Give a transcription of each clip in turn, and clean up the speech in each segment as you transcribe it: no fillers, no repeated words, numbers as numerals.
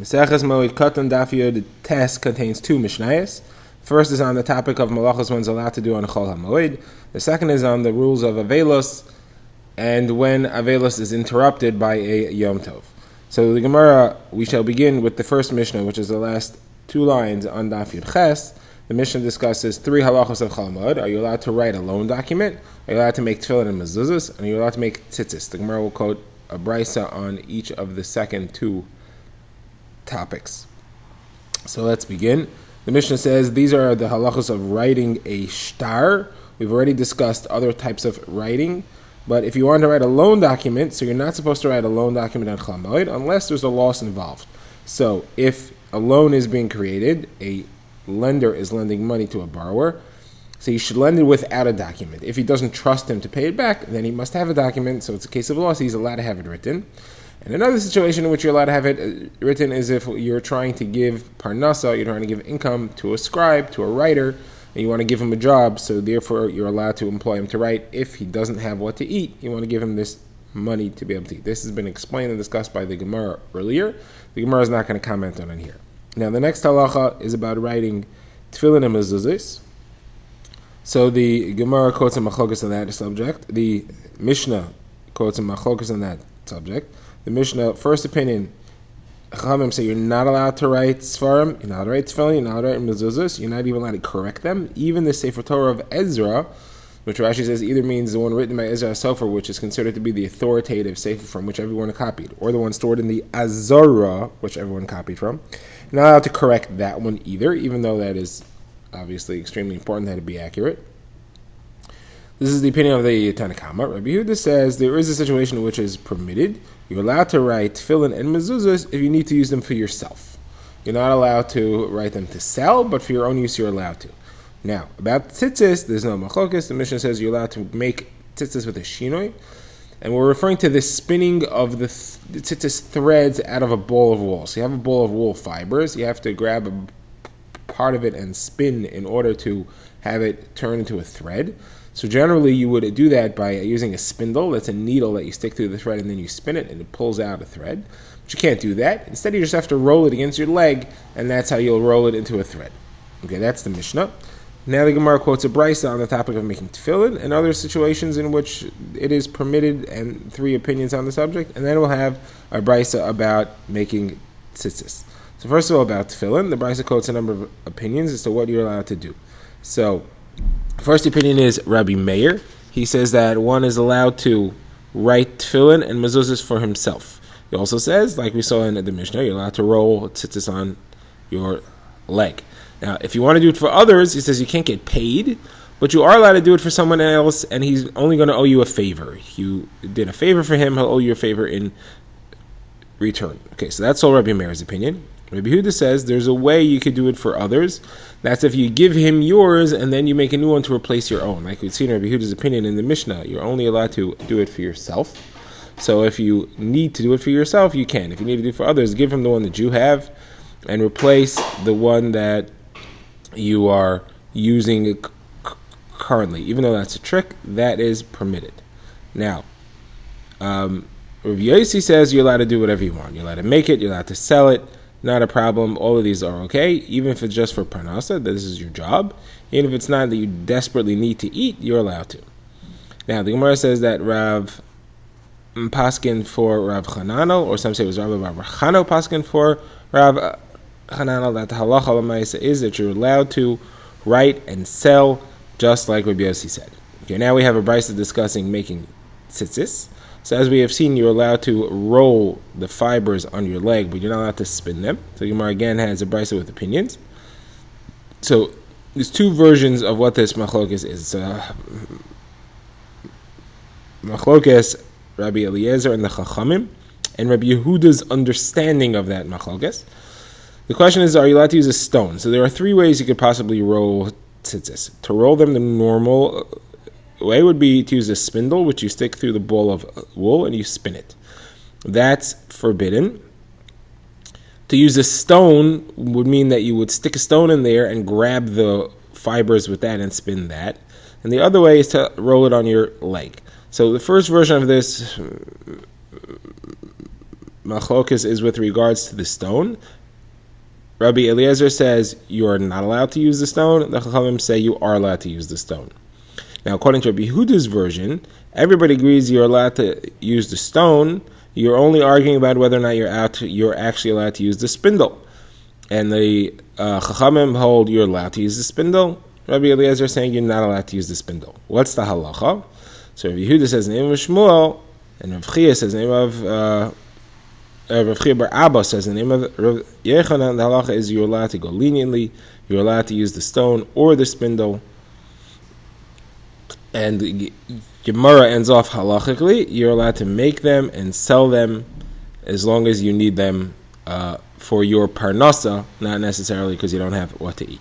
Moed Katan Daf. The test contains two mishnayos. First is on the topic of malachos one's allowed to do on Chol HaMoed. The second is on the rules of avelos and when avelos is interrupted by a Yom Tov. So the Gemara, we shall begin with the first mishnah, which is the last two lines on Daf Yud Ches. The mishnah discusses three halachos of Chol HaMoed. Are you allowed to write a loan document? Are you allowed to make tefillin and mezuzahs? And are you allowed to make tzitzis? The Gemara will quote a brisa on each of the second two topics. So let's begin. The Mishnah says these are the halachos of writing a shtar. We've already discussed other types of writing, but if you want to write a loan document, so you're not supposed to write a loan document on Chol HaMoed unless there's a loss involved. So if a loan is being created, a lender is lending money to a borrower, so you should lend it without a document. If he doesn't trust him to pay it back, then he must have a document, so it's a case of loss, he's allowed to have it written. And another situation in which you're allowed to have it written is if you're trying to give parnasa, you're trying to give income to a scribe, to a writer, and you want to give him a job, so therefore you're allowed to employ him to write. If he doesn't have what to eat, you want to give him this money to be able to eat. This has been explained and discussed by the Gemara earlier. The Gemara is not going to comment on it here. Now the next halacha is about writing tefillin and mezuzahs. So the Gemara quotes a machlokas on that subject. The Mishnah quotes a machlokas on that subject. The Mishnah, first opinion, Chachamim say you're not allowed to write Sfarim, you're not allowed to write Tefillin, you're not allowed to write Mezuzahs, you're not even allowed to correct them. Even the Sefer Torah of Ezra, which Rashi says either means the one written by Ezra Sofer, which is considered to be the authoritative Sefer from which everyone copied, or the one stored in the Azorah, which everyone copied from. You're not allowed to correct that one either, even though that is obviously extremely important that it be accurate. This is the opinion of the Tanakama. Rabbi Yehuda says there is a situation in which is permitted. You're allowed to write tefillin and mezuzahs if you need to use them for yourself. You're not allowed to write them to sell, but for your own use you're allowed to. Now, about tzitzis, there's no machlokas. The Mishnah says you're allowed to make tzitzis with a shinoi, and we're referring to the spinning of the tzitzis threads out of a ball of wool. So you have a ball of wool fibers, you have to grab a part of it and spin in order to have it turn into a thread. So generally you would do that by using a spindle. That's a needle that you stick through the thread and then you spin it and it pulls out a thread. But you can't do that. Instead you just have to roll it against your leg, and that's how you'll roll it into a thread. Okay, that's the Mishnah. Now the Gemara quotes a brisa on the topic of making tefillin and other situations in which it is permitted, and three opinions on the subject. And then we'll have a brisa about making tzitzis. So first of all, about tefillin, the brisa quotes a number of opinions as to what you're allowed to do. So first opinion is Rabbi Meir. He says that one is allowed to write tefillin and mezuzahs for himself. He also says, like we saw in the Mishnah, you're allowed to roll tzitzis on your leg. Now, if you want to do it for others, he says you can't get paid, but you are allowed to do it for someone else, and he's only going to owe you a favor. You did a favor for him, he'll owe you a favor in return. Okay, so that's all Rabbi Meir's opinion. Rabbi Yehuda says there's a way you could do it for others. That's if you give him yours and then you make a new one to replace your own. Like we've seen in Rabbi Yehuda's opinion in the Mishnah, you're only allowed to do it for yourself. So if you need to do it for yourself, you can. If you need to do it for others, give him the one that you have and replace the one that you are using currently. Even though that's a trick, that is permitted. Now, Rabbi Yossi says you're allowed to do whatever you want. You're allowed to make it, you're allowed to sell it. Not a problem. All of these are okay. Even if it's just for parnasa, this is your job. Even if it's not that you desperately need to eat, you're allowed to. Now, the Gemara says that Rav Paskin for Rav Chananel, or some say it was Rav Chano Paskin for Rav Chananel, that the halacha l'maisa is that you're allowed to write and sell just like Rabbi Yossi said. Okay, now we have a brisa discussing making tzitzis. So as we have seen, you're allowed to roll the fibers on your leg, but you're not allowed to spin them. So Gemara again has a brisa with opinions. So there's two versions of what this machlokes is. Machlokes Rabbi Eliezer and the Chachamim, and Rabbi Yehuda's understanding of that machlokes. The question is, are you allowed to use a stone? So there are three ways you could possibly roll tzitzis. To roll them the normal way would be to use a spindle, which you stick through the ball of wool and you spin it. That's forbidden. To use a stone would mean that you would stick a stone in there and grab the fibers with that and spin that. And the other way is to roll it on your leg. So the first version of this machlokas is with regards to the stone. Rabbi Eliezer says you are not allowed to use the stone. The Chachamim say you are allowed to use the stone. Now, according to Rabbi Yehuda's version, everybody agrees you're allowed to use the stone. You're only arguing about whether or not you're actually allowed to use the spindle. And the Chachamim hold you're allowed to use the spindle. Rabbi Eliezer is saying you're not allowed to use the spindle. What's the halacha? So Rabbi Yehuda says the name of Shmuel, and Rav Chia says the name of Rav Chia bar Abba says the name of Rav Yechanan. The halacha is you're allowed to go leniently. You're allowed to use the stone or the spindle. And the Gemara ends off halachically. You're allowed to make them and sell them as long as you need them for your parnasa, not necessarily because you don't have what to eat.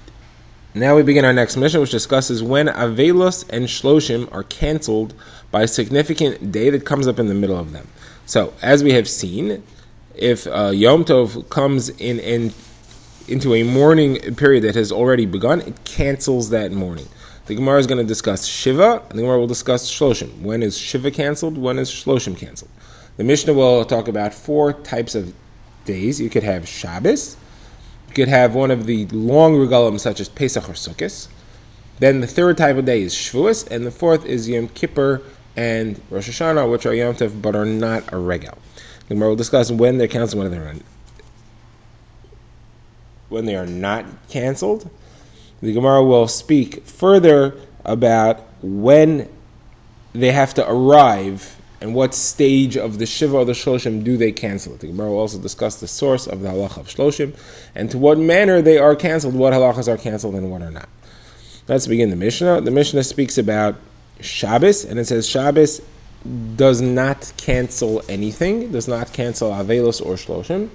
Now we begin our next mission, which discusses when Avelos and Shloshim are canceled by a significant day that comes up in the middle of them. So, as we have seen, if Yom Tov comes into a mourning period that has already begun, it cancels that mourning. The Gemara is going to discuss Shiva, and the Gemara will discuss Shloshim. When is Shiva canceled? When is Shloshim canceled? The Mishnah will talk about 4 types of days. You could have Shabbos. You could have one of the long regalim such as Pesach or Sukkot. Then the 3rd type of day is Shavuos, and the 4th is Yom Kippur and Rosh Hashanah, which are Yom Tov but are not a regal. The Gemara will discuss when they're canceled, when they are not canceled. The Gemara will speak further about when they have to arrive and what stage of the Shiva or the Shloshim do they cancel it. The Gemara will also discuss the source of the halacha of Shloshim and to what manner they are canceled, what halachas are canceled and what are not. Let's begin the Mishnah. The Mishnah speaks about Shabbos, and it says Shabbos does not cancel anything, does not cancel Avelos or Shloshim,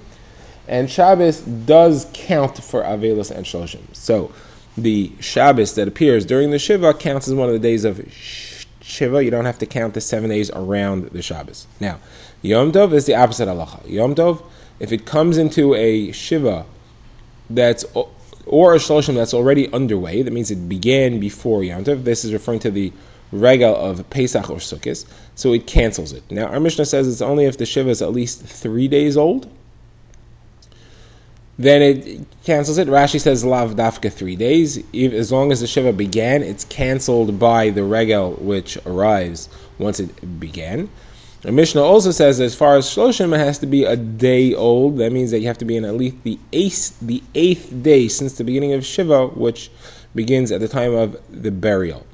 and Shabbos does count for Avelos and Shloshim. So the Shabbos that appears during the Shiva counts as one of the days of Shiva. You don't have to count the 7 days around the Shabbos. Now, Yom Tov is the opposite halacha. Yom Tov, if it comes into a Shiva or a Shloshim that's already underway, that means it began before Yom Tov. This is referring to the regal of Pesach or Sukkot, so it cancels it. Now, our Mishnah says it's only if the Shiva is at least 3 days old, then it cancels it. Rashi says lav dafka 3 days. As long as the Shiva began, it's canceled by the regal which arrives once it began. The Mishnah also says that as far as Shloshim, it has to be a day old. That means that you have to be in at least the eighth day since the beginning of Shiva, which begins at the time of the burial.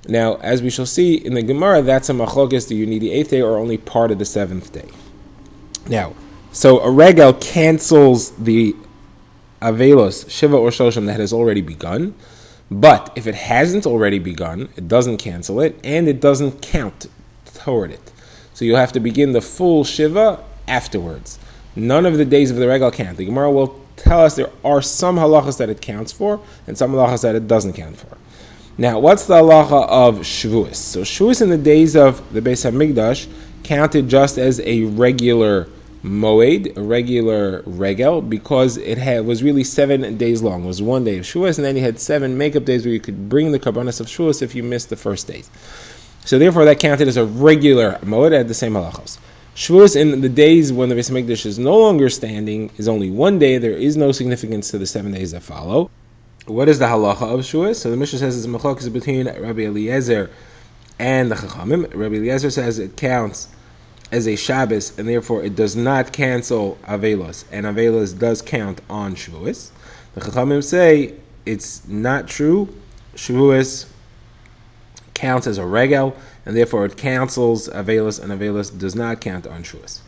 Now, as we shall see in the Gemara, that's a machlokes. Do you need the 8th day or only part of the 7th day? Now, so a regal cancels the Avelos, Shiva or Shloshim that has already begun, but if it hasn't already begun, it doesn't cancel it, and it doesn't count toward it. So you'll have to begin the full Shiva afterwards. None of the days of the regal count. The Gemara will tell us there are some halachas that it counts for, and some halachas that it doesn't count for. Now, what's the halacha of Shavuos? So Shavuos in the days of the Beis HaMikdash counted just as a regular Moed, a regular regal, because it was really 7 days long. It was 1 day of Shavuos, and then you had 7 makeup days where you could bring the karbanos of Shavuos if you missed the first days. So therefore that counted as a regular Moed at the same halachos. Shavuos in the days when the Beis HaMikdash is no longer standing is only 1 day. There is no significance to the 7 days that follow. What is the halacha of Shavuos? So the Mishnah says it's a machlokes between Rabbi Eliezer and the Chachamim. Rabbi Eliezer says it counts as a Shabbos, and therefore it does not cancel Avelos, and Avelos does count on Shavuos. The Chachamim say it's not true. Shavuos counts as a regal, and therefore it cancels Avelos, and Avelos does not count on Shavuos.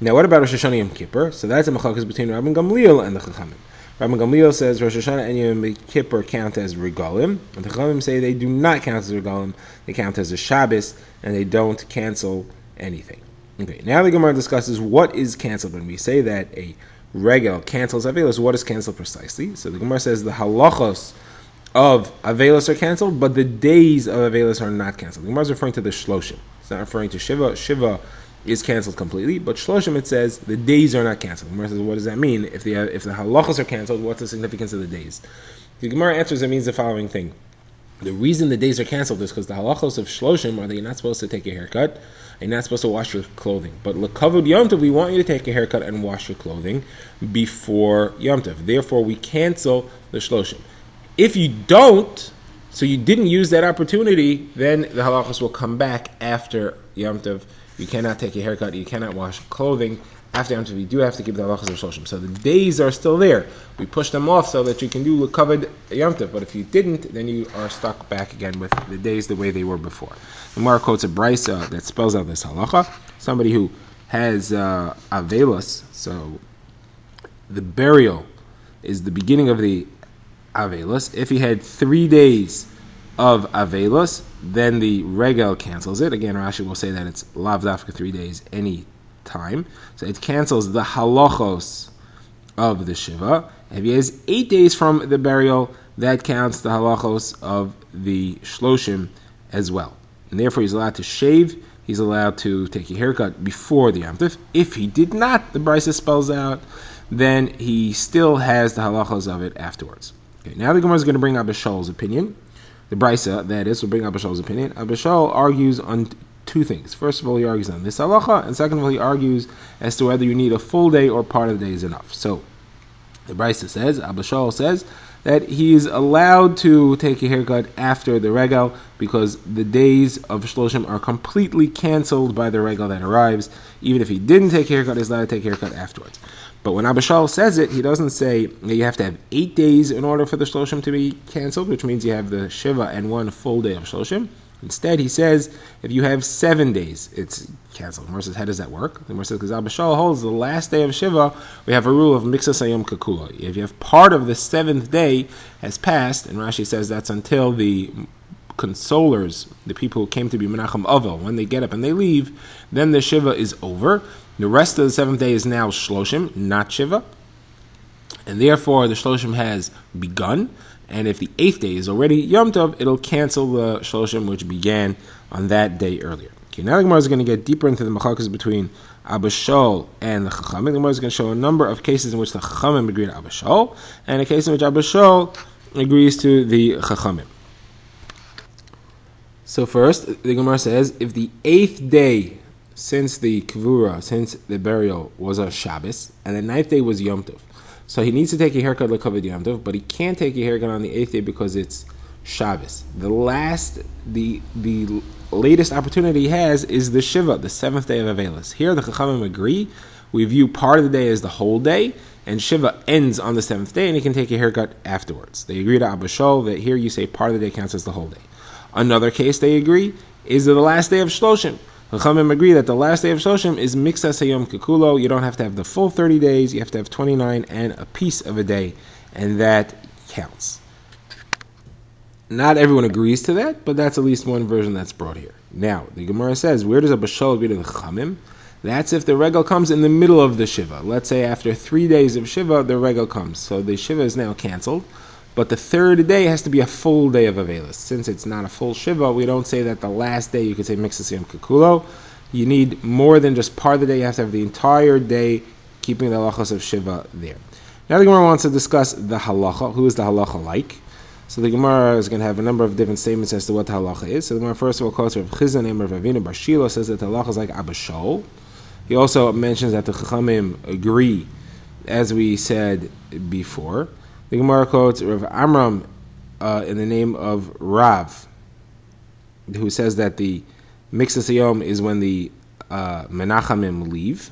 Now, what about Rosh Hashanah Yom Kippur? So that's a machlokes between Rabbi Gamliel and the Chachamim. Rabbi Gamliel says Rosh Hashanah and Yom Kippur count as regalim, and the Chachamim say they do not count as regalim, they count as a Shabbos, and they don't cancel anything. Okay, now the Gemara discusses what is canceled. When we say that a regal cancels Avelos, what is canceled precisely? So the Gemara says the halachos of Avelos are canceled, but the days of Avelos are not canceled. The Gemara is referring to the Shloshim. It's not referring to Shiva. Shiva is canceled completely, but Shloshim, it says the days are not canceled. The Gemara says, what does that mean? If the halachos are canceled, what's the significance of the days? The Gemara answers, it means the following thing. The reason the days are canceled is because the halachos of shloshim are that you're not supposed to take a haircut, and you're not supposed to wash your clothing. But l'kavod Yom Tov, we want you to take a haircut and wash your clothing before Yom Tov. Therefore, we cancel the shloshim. If you don't, so you didn't use that opportunity, then the halachos will come back after Yom Tov. You cannot take a haircut, you cannot wash clothing. After Yom Tov, you do have to keep the halachas of shloshim. So the days are still there. We push them off so that you can do l'kavod Yom Tov. But if you didn't, then you are stuck back again with the days the way they were before. The Gemara quotes a brisa that spells out this halacha. Somebody who has avelos, so the burial is the beginning of the avelos. If he had 3 days of avelos, then the regel cancels it. Again, Rashi will say that it's lav dafka 3 days any time, so it cancels the halachos of the shiva. If he has 8 days from the burial, that counts the halachos of the shloshim as well, and therefore he's allowed to shave. He's allowed to take a haircut before the Yom Tov. If he did not, the brisa spells out, then he still has the halachos of it afterwards. Okay, now the Gemara is going to bring Abba Shaul's opinion. The brisa, that is, will bring Abba Shaul's opinion. Abba Shaul argues on two things. First of all, he argues on this halacha, and second of all, he argues as to whether you need a full day or part of the day is enough. So, the brisa says, Abba Shaul says, that he is allowed to take a haircut after the regel because the days of shloshim are completely canceled by the regel that arrives. Even if he didn't take a haircut, he's allowed to take a haircut afterwards. But when Abba Shaul says it, he doesn't say that you have to have 8 days in order for the shloshim to be canceled, which means you have the shiva and 1 full day of shloshim. Instead, he says, if you have 7 days, it's canceled. The Gemara says, how does that work? The Gemara says, because Abba Shaul holds the last day of Shiva, we have a rule of Mixas Hayom Kakula. If you have part of the 7th day has passed, and Rashi says that's until the consolers, the people who came to be Menachem Avel, when they get up and they leave, then the Shiva is over. The rest of the 7th day is now Shloshim, not Shiva. And therefore, the Shloshim has begun. And if the 8th day is already Yom Tov, it'll cancel the Shloshim which began on that day earlier. Okay, now the Gemara is going to get deeper into the machakas between Abba Shaul and the Chachamim. The Gemara is going to show a number of cases in which the Chachamim agree to Abba Shaul, and a case in which Abba Shaul agrees to the Chachamim. So first, the Gemara says, if the 8th day since the Kvura, since the burial, was a Shabbos, and the 9th day was Yom Tov, so he needs to take a haircut l'kavod Yom Tov, but he can't take a haircut on the 8th day because it's Shabbos. The latest opportunity he has is the Shiva, the 7th day of Avelis. Here the Chachamim agree. We view part of the day as the whole day, and Shiva ends on the 7th day, and he can take a haircut afterwards. They agree to Abba Shaul that here you say part of the day counts as the whole day. Another case they agree is the last day of Shloshim. Chachamim agree that the last day of Shloshim is Mixas Hayom Kekulo. You don't have to have the full 30 days, you have to have 29 and a piece of a day, and that counts. Not everyone agrees to that, but that's at least one version that's brought here. Now, the Gemara says, where does Abba Shaul agree to the Chachamim? That's if the regel comes in the middle of the Shiva. Let's say after 3 days of Shiva, the regel comes. So the Shiva is now canceled, but the 3rd day has to be a full day of Avelis. Since it's not a full Shiva, we don't say that the last day you could say Mixas Yom Kekulo. You need more than just part of the day. You have to have the entire day keeping the halachas of Shiva there. Now the Gemara wants to discuss the halacha. Who is the halacha like? So the Gemara is going to have a number of different statements as to what the halacha is. So the Gemara first of all quotes Rav Chizda, name of Ravina Bar Shilo, says that the halacha is like Abba Shaul. He also mentions that the Chachamim agree, as we said before. The Gemara quotes Rav Amram in the name of Rav, who says that the Mixas Hayom is when the Menachamim leave.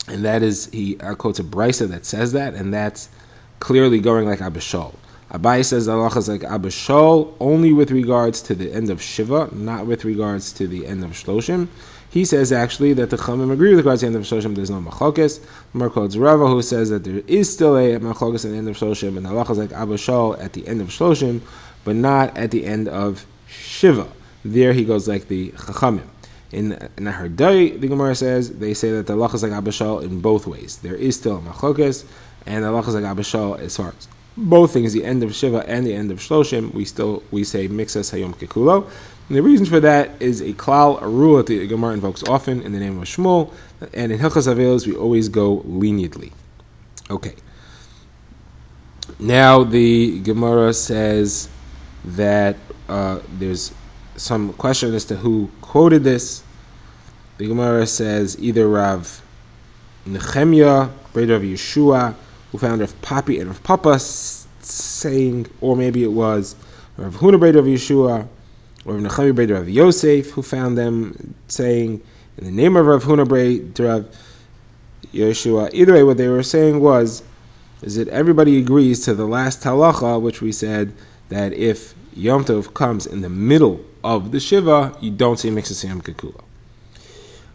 And that is, he quotes a brisa that says that, and that's clearly going like Abba Shaul. Abai says the halacha is like Abba Shaul only with regards to the end of Shiva, not with regards to the end of Shloshim. He says actually that the Chachamim agree with regards to the end of Shloshim, there's no machokes. Mar quotes Rava, who says that there is still a machokes at the end of Shloshim, and the halacha is like Abba Shaul at the end of Shloshim, but not at the end of Shiva. There he goes like the Chachamim. In Nahardai, the Gemara says, they say that the halacha is like Abba Shaul in both ways. There is still a machokes, and the halacha is like Abba Shaul as far as both things, the end of Shiva and the end of Shloshim, we say Mixas Hayom Kekulo. And the reason for that is a klal, a rule that the Gemara invokes often in the name of Shmuel, and in Hilchas Avelos we always go leniently. Okay. Now the Gemara says that there's some question as to who quoted this. The Gemara says either Rav Nechemia, brother of Yeshua, who found Rav Papi and Rav Papa saying, or maybe it was Rav Huna, brother of Yeshua, or Rav Nechemia, brother of Yosef, who found them saying in the name of Rav Huna, brother of Yeshua. Either way, what they were saying is that everybody agrees to the last halacha, which we said that if Yom Tov comes in the middle of the Shiva, you don't say Mixas Yom Kekula.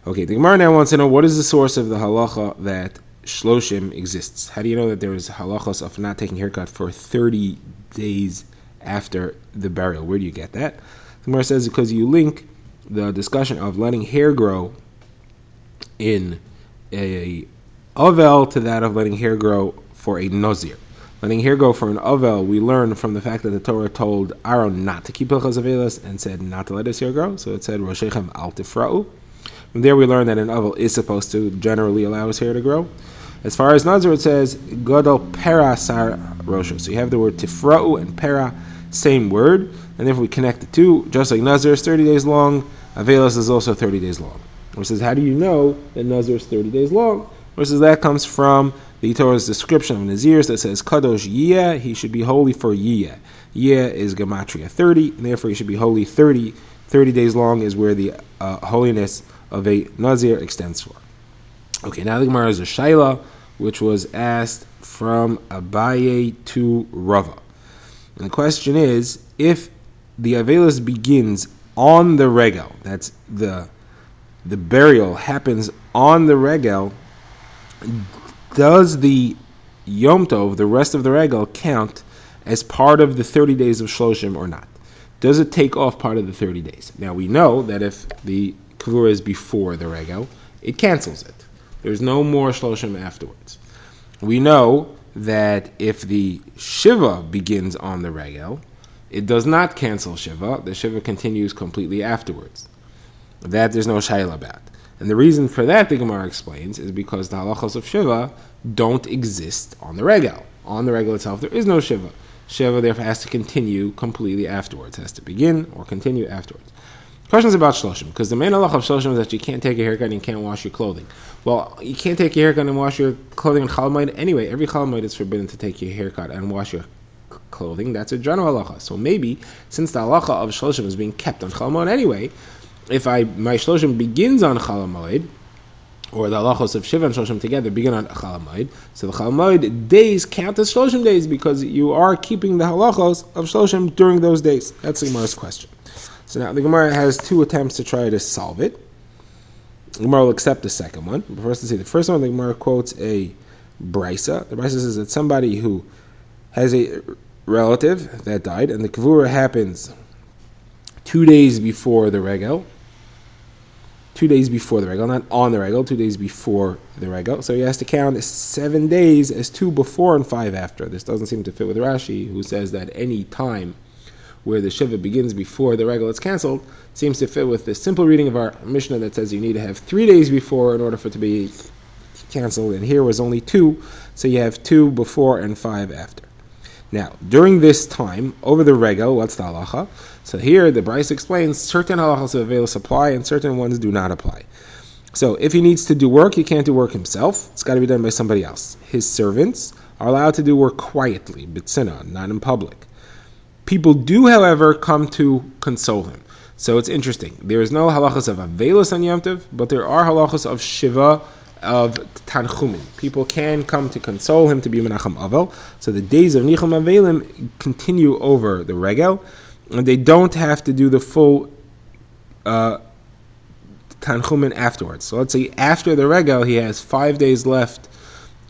Okay, the Gemara now wants to know what is the source of the halacha that Shloshim exists. How do you know that there is halachos of not taking haircut for 30 days after the burial? Where do you get that? The Gemara says because you link the discussion of letting hair grow in a Avel to that of letting hair grow for a Nazir. Letting hair grow for an Avel, we learn from the fact that the Torah told Aaron not to keep Hilchos Avelos and said not to let his hair grow. So it said Roshechem al tifra'u. From there we learn that an Avel is supposed to generally allow his hair to grow. As far as Nazir, it says Godol Pera Sar Rosho. So you have the word Tifra'u and Pera, same word, and if we connect the two, just like Nazir is 30 days long, Avelos is also 30 days long. Which says, how do you know that Nazir is 30 days long? Which says that comes from the Torah's description of Nazir that says Kadosh Yiyeh, he should be holy for Yiyeh. Yiyeh is Gematria 30, and therefore he should be holy 30. 30 days long is where the holiness of a Nazir extends for. Okay, now the Gemara is a Shaila, which was asked from Abaye to Rava. And the question is, if the Avelis begins on the Regel, that's the burial happens on the Regel, does the Yom Tov, the rest of the Regel, count as part of the 30 days of Shloshim or not? Does it take off part of the 30 days? Now we know that if the Kavura is before the Regel, it cancels it. There's no more Shloshim afterwards. We know that if the Shiva begins on the Regel, it does not cancel Shiva. The Shiva continues completely afterwards. That there's no Shaila about. And the reason for that, the Gemara explains, is because the halachos of Shiva don't exist on the Regel. On the Regel itself, there is no Shiva. Shiva therefore has to continue completely afterwards. It has to begin or continue afterwards. Questions about Shloshim, because the main halach of Shloshim is that you can't take a haircut and you can't wash your clothing. Well, you can't take your haircut and wash your clothing on Chol Moed anyway. Every Chol Moed is forbidden to take your haircut and wash your clothing. That's a general halacha. So maybe, since the halacha of Shloshim is being kept on Chol Moed anyway, if my Shloshim begins on Chol Moed, or the halachos of Shiva and Shloshim together begin on Chol Moed, so the Chol Moed days count as Shloshim days because you are keeping the halachos of Shloshim during those days. That's the Gemara's question. So now the Gemara has two attempts to try to solve it. The Gemara will accept the second one. But first, to see the first one, the Gemara quotes a brisa. The brisa says that somebody who has a relative that died, and the kavura happens 2 days before the regel. 2 days before the regel, not on the regel, 2 days before the regel. So he has to count 7 days as 2 before and 5 after. This doesn't seem to fit with Rashi, who says that any time where the Shiva begins before the regel is cancelled seems to fit with the simple reading of our Mishnah that says you need to have 3 days before in order for it to be cancelled, and here was only 2, so you have 2 before and 5 after. Now, during this time, over the regel, what's the halacha? So here, the Bryce explains certain halachas of Avelos apply and certain ones do not apply. So if he needs to do work, he can't do work himself. It's got to be done by somebody else. His servants are allowed to do work quietly, b'tzina, not in public. People do, however, come to console him. So it's interesting. There is no halachas of Avelos on Yom Tov, but there are halachas of Shiva, of Tanchumin. People can come to console him, to be Menachem Avel. So the days of Nichum Avelim continue over the Regel, and they don't have to do the full Tanchumin afterwards. So let's say after the Regel, he has 5 days left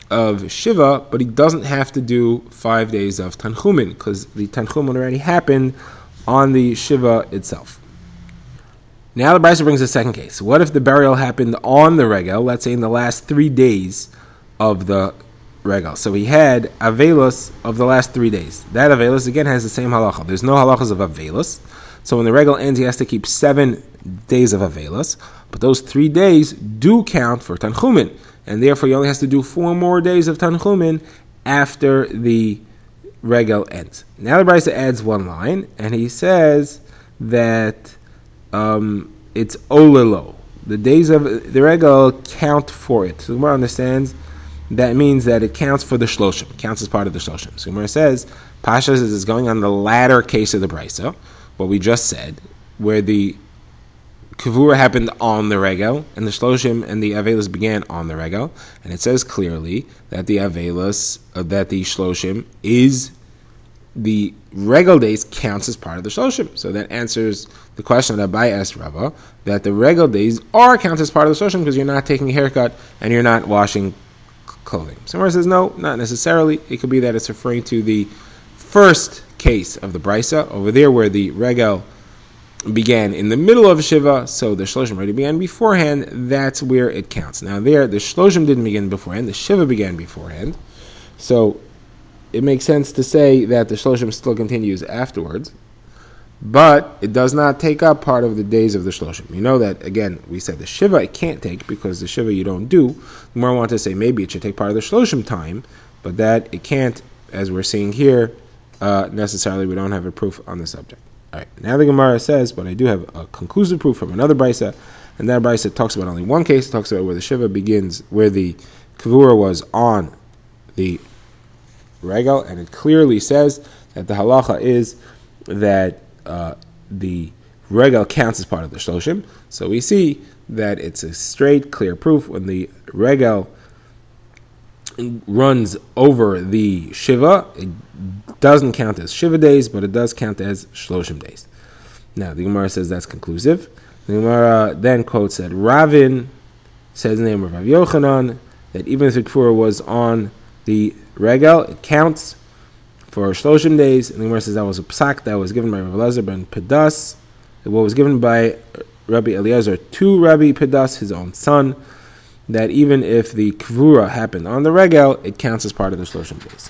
of Shiva, but he doesn't have to do 5 days of Tanchumin, because the Tanchumin already happened on the Shiva itself. Now the Brisa brings a second case. What if the burial happened on the Regel, let's say in the last 3 days of the Regel? So he had Avelos of the last 3 days. That Avelos, again, has the same halacha. There's no halachas of Avelos. So when the Regel ends, he has to keep 7 days of Avelos. But those 3 days do count for Tanchumin. And therefore he only has to do 4 more days of Tanchumin after the regel ends. Now the Brisa adds one line, and he says that it's olelo. The days of the regel count for it. So Gemara understands that means that it counts for the shloshim, counts as part of the shloshim. So Gemara says, Pashas is going on the latter case of the Brisa, what we just said, where the Kavura happened on the regel, and the shloshim and the avelos began on the regel, and it says clearly that the avelos, that the shloshim is the regel days counts as part of the shloshim. So that answers the question that Abai asked Rava, that the regel days are counted as part of the shloshim because you're not taking a haircut and you're not washing clothing. Somewhere says no, not necessarily. It could be that it's referring to the first case of the Brisa over there where the regel began in the middle of Shiva, so the Shloshim already began beforehand. That's where it counts. Now there, the Shloshim didn't begin beforehand, the Shiva began beforehand, so it makes sense to say that the Shloshim still continues afterwards, but it does not take up part of the days of the Shloshim. You know that, again, we said the Shiva it can't take, because the Shiva you don't do. The more I want to say maybe it should take part of the Shloshim time, but that it can't, as we're seeing here, necessarily. We don't have a proof on the subject. All right, now the Gemara says, but I do have a conclusive proof from another Brisa, and that Brisa talks about only one case. It talks about where the Shiva begins, where the Kavura was on the regel, and it clearly says that the halacha is that the regel counts as part of the shloshim. So we see that it's a straight, clear proof when the regel runs over the Shiva. It doesn't count as Shiva days, but it does count as Shloshim days. Now, the Gemara says that's conclusive. The Gemara then quotes that Ravin says in the name of Rav Yochanan that even if the Kfura was on the regel, it counts for Shloshim days. And the Gemara says that was a psak that was given by Rav Elazar ben Pedas, what was given by Rabbi Eliezer to Rabbi Pedas, his own son, that even if the Kvura happened on the regel, it counts as part of the Shloshim days.